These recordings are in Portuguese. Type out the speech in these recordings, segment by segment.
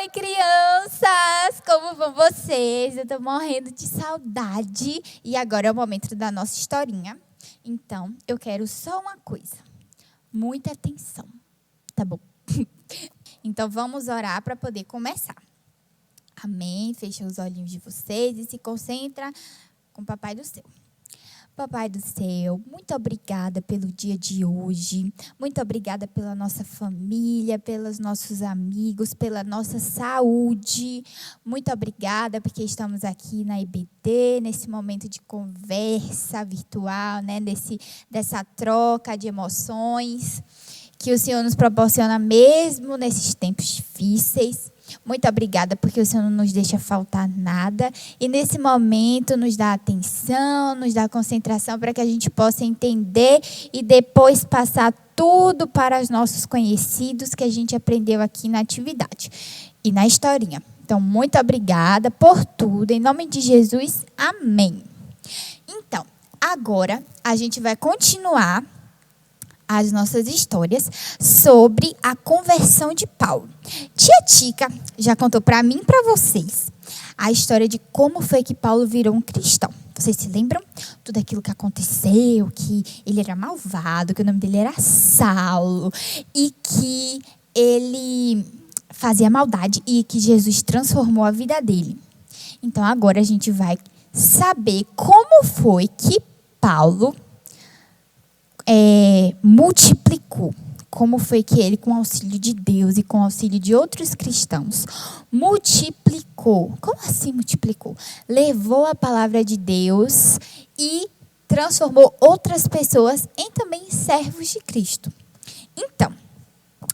Oi, crianças! Como vão vocês? Eu tô morrendo de saudade. E agora é o momento da nossa historinha. Então, eu quero só uma coisa. Muita atenção, tá bom? Então, vamos orar para poder começar. Amém? Fecha os olhinhos de vocês e se concentra com o Papai do Céu. Papai do céu, muito obrigada pelo dia de hoje, muito obrigada pela nossa família, pelos nossos amigos, pela nossa saúde. Muito obrigada porque estamos aqui na IBD, nesse momento de conversa virtual, né? Dessa troca de emoções que o Senhor nos proporciona mesmo nesses tempos difíceis. Muito obrigada porque o Senhor não nos deixa faltar nada. E nesse momento nos dá atenção, nos dá concentração para que a gente possa entender e depois passar tudo para os nossos conhecidos que a gente aprendeu aqui na atividade e na historinha. Então, muito obrigada por tudo. Em nome de Jesus, amém. Então, agora a gente vai continuar as nossas histórias sobre a conversão de Paulo. Tia Tica já contou para mim e para vocês a história de como foi que Paulo virou um cristão. Vocês se lembram? Tudo aquilo que aconteceu, que ele era malvado, que o nome dele era Saulo e que ele fazia maldade e que Jesus transformou a vida dele. Então agora a gente vai saber como foi que Paulo multiplicou. Como foi que ele, com o auxílio de Deus e com o auxílio de outros cristãos, multiplicou. Como assim multiplicou? Levou a palavra de Deus e transformou outras pessoas em também servos de Cristo. Então,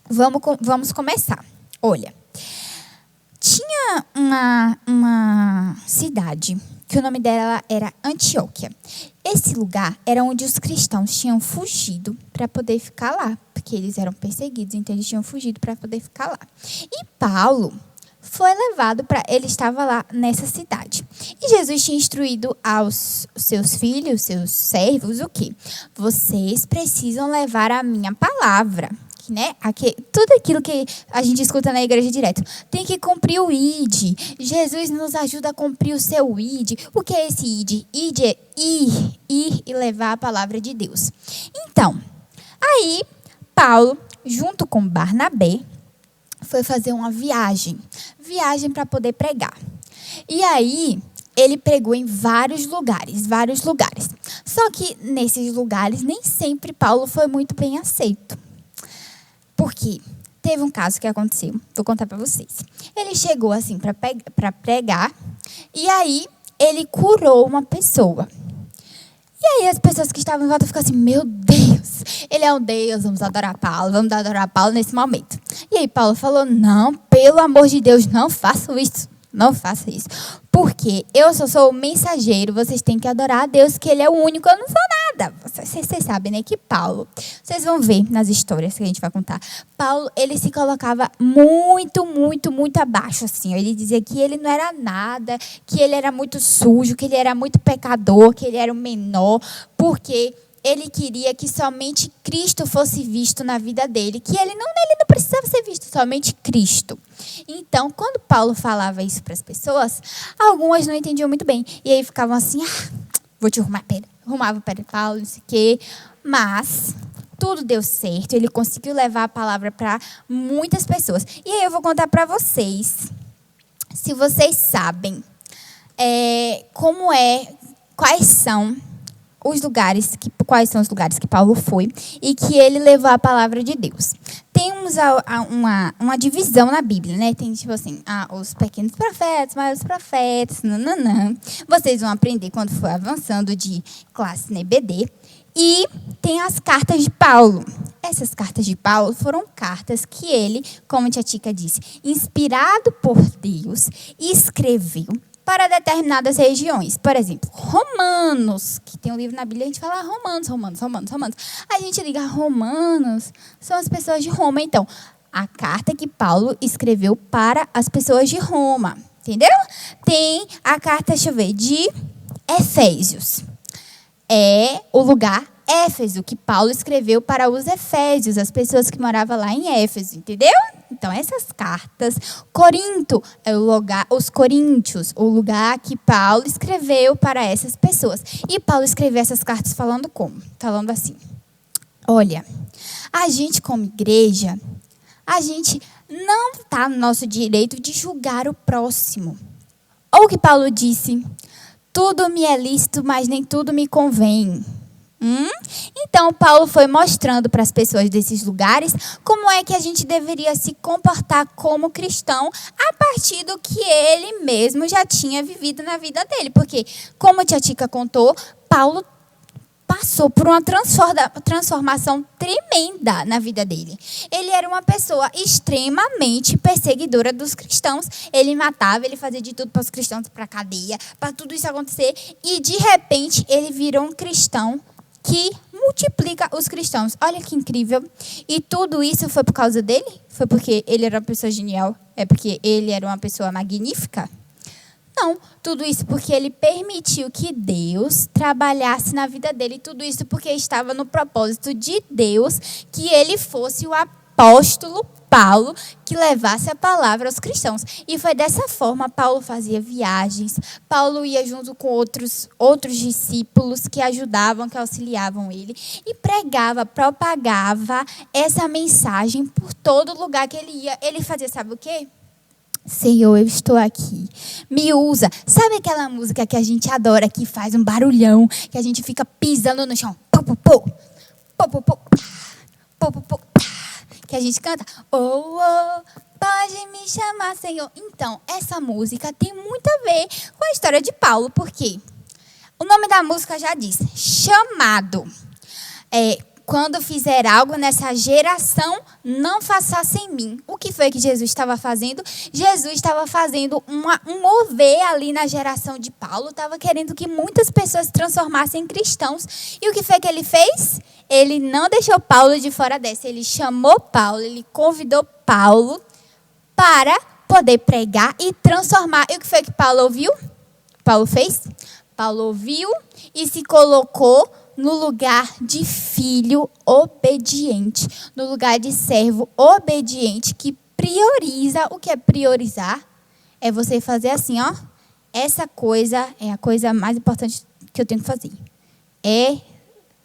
vamos começar. Olha, tinha uma cidade que o nome dela era Antioquia. Esse lugar era onde os cristãos tinham fugido para poder ficar lá, porque eles eram perseguidos, então eles tinham fugido para poder ficar lá. E Paulo foi levado ele estava lá nessa cidade. E Jesus tinha instruído aos seus filhos, seus servos, o quê? Vocês precisam levar a minha palavra. Né? Tudo aquilo que a gente escuta na igreja direto. Tem que cumprir o ID. Jesus nos ajuda a cumprir o seu ID. O que é esse ID? ID é ir e levar a palavra de Deus. Então, aí Paulo, junto com Barnabé, foi fazer uma viagem para poder pregar. E aí ele pregou em vários lugares. Só que nesses lugares nem sempre Paulo foi muito bem aceito. Porque teve um caso que aconteceu, vou contar para vocês. Ele chegou assim para pregar e aí ele curou uma pessoa. E aí as pessoas que estavam em volta ficam assim, meu Deus, ele é um Deus, vamos adorar Paulo nesse momento. E aí Paulo falou, não, pelo amor de Deus, não façam isso. Não faça isso. Porque eu só sou o mensageiro, vocês têm que adorar a Deus, que Ele é o único, eu não sou nada. Vocês sabem, né, que Paulo, vocês vão ver nas histórias que a gente vai contar, Paulo, ele se colocava muito, muito, muito abaixo, assim. Ele dizia que ele não era nada, que ele era muito sujo, que ele era muito pecador, que ele era o menor, porque ele queria que somente Cristo fosse visto na vida dele, que ele não precisava ser visto, somente Cristo. Então, quando Paulo falava isso para as pessoas, algumas não entendiam muito bem. E aí ficavam assim, vou te arrumar pedra. Arrumava pedra Paulo, não sei o quê. Mas tudo deu certo, ele conseguiu levar a palavra para muitas pessoas. E aí eu vou contar para vocês, se vocês sabem, quais são os lugares que Paulo foi e que ele levou a palavra de Deus. Temos uma divisão na Bíblia, né? Tem tipo assim, os pequenos profetas, maiores profetas, nananã. Vocês vão aprender quando for avançando de classe na EBD. E tem as cartas de Paulo. Essas cartas de Paulo foram cartas que ele, como a tia Tica disse, inspirado por Deus, escreveu para determinadas regiões. Por exemplo, Romanos, que tem um livro na Bíblia, a gente fala Romanos. A gente liga Romanos, são as pessoas de Roma. Então, a carta que Paulo escreveu para as pessoas de Roma. Entenderam? Tem a carta, de Efésios. É o lugar Éfeso, que Paulo escreveu para os efésios, as pessoas que moravam lá em Éfeso, entendeu? Então, essas cartas, Corinto é os coríntios, o lugar que Paulo escreveu para essas pessoas. E Paulo escreveu essas cartas falando como? Falando assim: olha, a gente como igreja, a gente não está no nosso direito de julgar o próximo. Ou o que Paulo disse: tudo me é lícito, mas nem tudo me convém. Então, Paulo foi mostrando para as pessoas desses lugares como é que a gente deveria se comportar como cristão a partir do que ele mesmo já tinha vivido na vida dele. Porque, como a tia Tica contou, Paulo passou por uma transformação tremenda na vida dele. Ele era uma pessoa extremamente perseguidora dos cristãos. Ele matava, ele fazia de tudo para os cristãos ir para a cadeia, para tudo isso acontecer. E, de repente, ele virou um cristão que multiplica os cristãos. Olha que incrível. E tudo isso foi por causa dele? Foi porque ele era uma pessoa genial? É porque ele era uma pessoa magnífica? Não, tudo isso porque ele permitiu que Deus trabalhasse na vida dele. Tudo isso porque estava no propósito de Deus que ele fosse o apóstolo Paulo que levasse a palavra aos cristãos. E foi dessa forma, Paulo fazia viagens, Paulo ia junto com outros discípulos que ajudavam, que auxiliavam ele, e pregava, propagava essa mensagem por todo lugar que ele ia. Ele fazia, sabe o quê? Senhor, eu estou aqui, me usa. Sabe aquela música que a gente adora, que faz um barulhão, que a gente fica pisando no chão? Pô, pô, pô, pô, pô, pô, pô, pô, pô, que a gente canta, oh, oh, pode me chamar, Senhor. Então, essa música tem muito a ver com a história de Paulo, porque o nome da música já diz, chamado. Quando fizer algo nessa geração, não faça sem mim. O que foi que Jesus estava fazendo? Jesus estava fazendo um mover ali na geração de Paulo, estava querendo que muitas pessoas se transformassem em cristãos. E o que foi que ele fez? Ele não deixou Paulo de fora dessa. Ele chamou Paulo, ele convidou Paulo para poder pregar e transformar. E o que foi que Paulo ouviu? Paulo fez? Paulo ouviu e se colocou no lugar de filho obediente, no lugar de servo obediente que prioriza. O que é priorizar? É você fazer assim, ó. Essa coisa é a coisa mais importante que eu tenho que fazer. É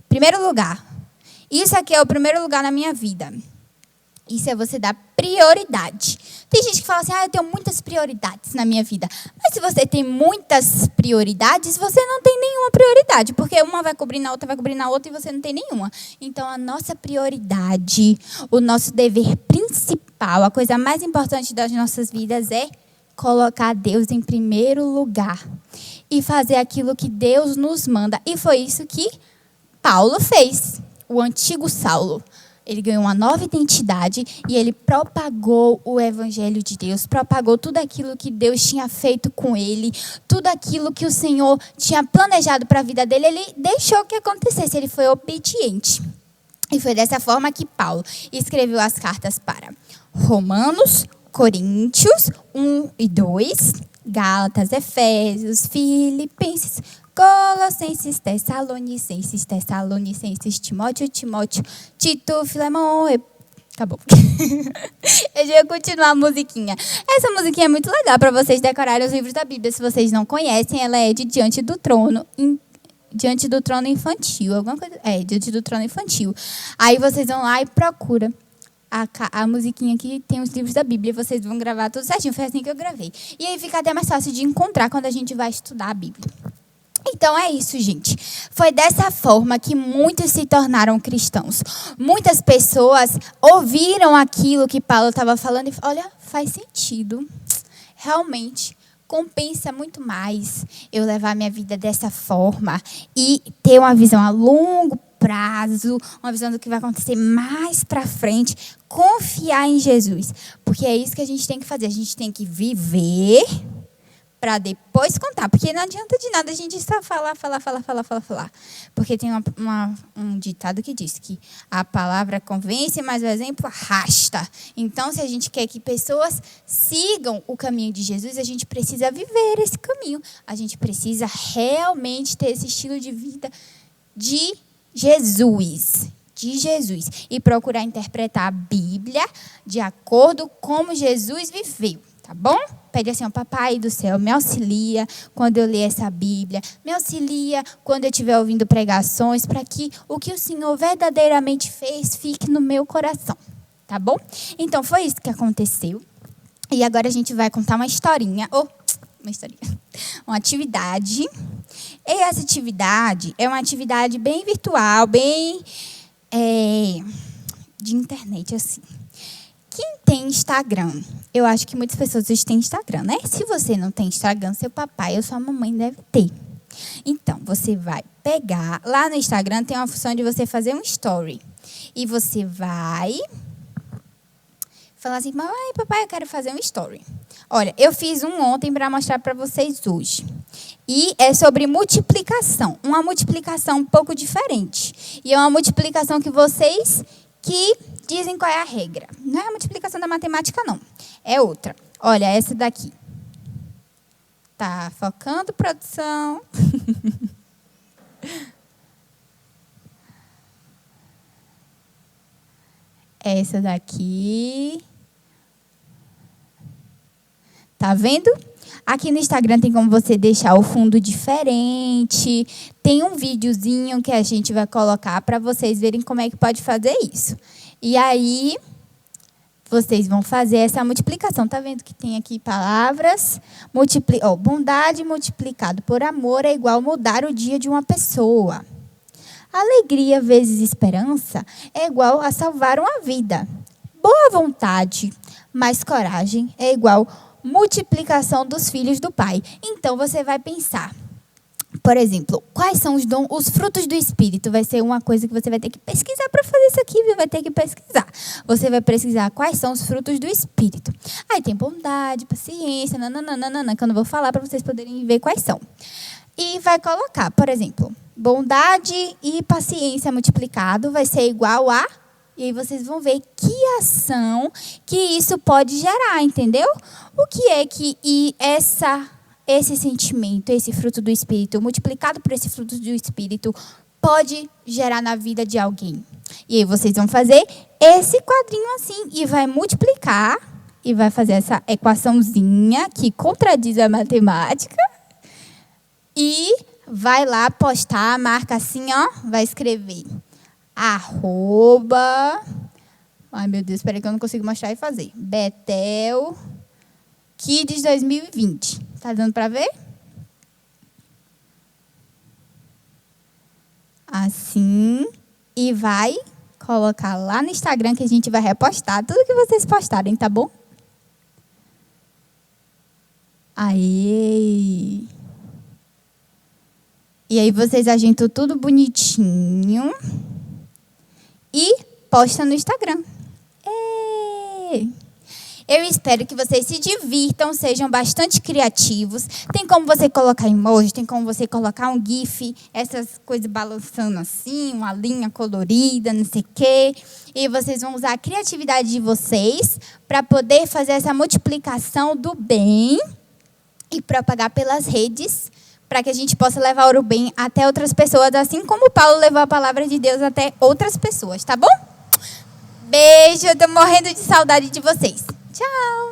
primeiro lugar. Isso aqui é o primeiro lugar na minha vida. Isso é você dar prioridade. Tem gente que fala assim, eu tenho muitas prioridades na minha vida. Mas se você tem muitas prioridades, você não tem nenhuma prioridade. Porque uma vai cobrir na outra, vai cobrir na outra e você não tem nenhuma. Então, a nossa prioridade, o nosso dever principal, a coisa mais importante das nossas vidas é colocar Deus em primeiro lugar. E fazer aquilo que Deus nos manda. E foi isso que Paulo fez. O antigo Saulo. Ele ganhou uma nova identidade e ele propagou o evangelho de Deus, propagou tudo aquilo que Deus tinha feito com ele, tudo aquilo que o Senhor tinha planejado para a vida dele, ele deixou que acontecesse, ele foi obediente. E foi dessa forma que Paulo escreveu as cartas para Romanos, Coríntios 1 e 2, Gálatas, Efésios, Filipenses, Colossenses, Tessalonicenses, Timóteo, Tito, Filemão. Acabou. Eu já ia continuar a musiquinha. Essa musiquinha é muito legal para vocês decorarem os livros da Bíblia. Se vocês não conhecem, ela é de Diante do Trono Infantil. Alguma coisa? Diante do Trono Infantil. Aí vocês vão lá e procuram a musiquinha que tem os livros da Bíblia. Vocês vão gravar tudo certinho. Foi assim que eu gravei. E aí fica até mais fácil de encontrar quando a gente vai estudar a Bíblia. Então é isso, gente. Foi dessa forma que muitos se tornaram cristãos. Muitas pessoas ouviram aquilo que Paulo estava falando e olha, faz sentido. Realmente, compensa muito mais eu levar minha vida dessa forma e ter uma visão a longo prazo, uma visão do que vai acontecer mais para frente, confiar em Jesus. Porque é isso que a gente tem que fazer. A gente tem que viver para depois contar. Porque não adianta de nada a gente só falar. Porque tem um ditado que diz que a palavra convence, mas o exemplo arrasta. Então, se a gente quer que pessoas sigam o caminho de Jesus, a gente precisa viver esse caminho. A gente precisa realmente ter esse estilo de vida de Jesus. De Jesus. E procurar interpretar a Bíblia de acordo com como Jesus viveu. Tá bom? Pede assim, ó, papai do céu, me auxilia quando eu ler essa Bíblia. Me auxilia quando eu estiver ouvindo pregações, para que o que o Senhor verdadeiramente fez fique no meu coração. Tá bom? Então, foi isso que aconteceu. E agora a gente vai contar uma historinha. Uma atividade. E essa atividade é uma atividade bem virtual, bem de internet, assim. Quem tem Instagram? Eu acho que muitas pessoas têm Instagram, né? Se você não tem Instagram, seu papai ou sua mamãe deve ter. Então, você vai pegar... Lá no Instagram tem uma função de você fazer um story. E você vai falar assim, mamãe, papai, eu quero fazer um story. Olha, eu fiz um ontem para mostrar para vocês hoje. E é sobre multiplicação. Uma multiplicação um pouco diferente. E é uma multiplicação que vocês que dizem qual é a regra. Não é a multiplicação da matemática, não. É outra. Olha, essa daqui. Tá focando, produção. Essa daqui. Tá vendo? Aqui no Instagram tem como você deixar o fundo diferente. Tem um videozinho que a gente vai colocar para vocês verem como é que pode fazer isso. E aí, vocês vão fazer essa multiplicação. Tá vendo que tem aqui palavras? Bondade multiplicado por amor é igual mudar o dia de uma pessoa. Alegria vezes esperança é igual a salvar uma vida. Boa vontade mais coragem é igual multiplicação dos filhos do Pai. Então, você vai pensar, por exemplo, quais são os frutos do Espírito? Vai ser uma coisa que você vai ter que pesquisar para fazer isso aqui, viu? Vai ter que pesquisar. Você vai pesquisar quais são os frutos do Espírito. Aí tem bondade, paciência, nananana, que eu não vou falar para vocês poderem ver quais são. E vai colocar, por exemplo, bondade e paciência multiplicado vai ser igual a... E aí vocês vão ver que ação que isso pode gerar, entendeu? O que é que esse sentimento, esse fruto do Espírito, multiplicado por esse fruto do Espírito, pode gerar na vida de alguém? E aí vocês vão fazer esse quadrinho assim e vai multiplicar e vai fazer essa equaçãozinha que contradiz a matemática e vai lá postar, marca assim, ó, vai escrever... Ai, meu Deus, espera aí que eu não consigo mostrar e fazer. Betel Kids 2020. Tá dando para ver? Assim. E vai colocar lá no Instagram que a gente vai repostar tudo que vocês postarem, tá bom? Aí. E aí vocês ajeitam tudo bonitinho. E posta no Instagram. Eu espero que vocês se divirtam, sejam bastante criativos. Tem como você colocar emoji, tem como você colocar um gif, essas coisas balançando assim, uma linha colorida, não sei o quê. E vocês vão usar a criatividade de vocês para poder fazer essa multiplicação do bem e propagar pelas redes, para que a gente possa levar o bem até outras pessoas, assim como Paulo levou a palavra de Deus até outras pessoas, tá bom? Beijo, eu tô morrendo de saudade de vocês. Tchau!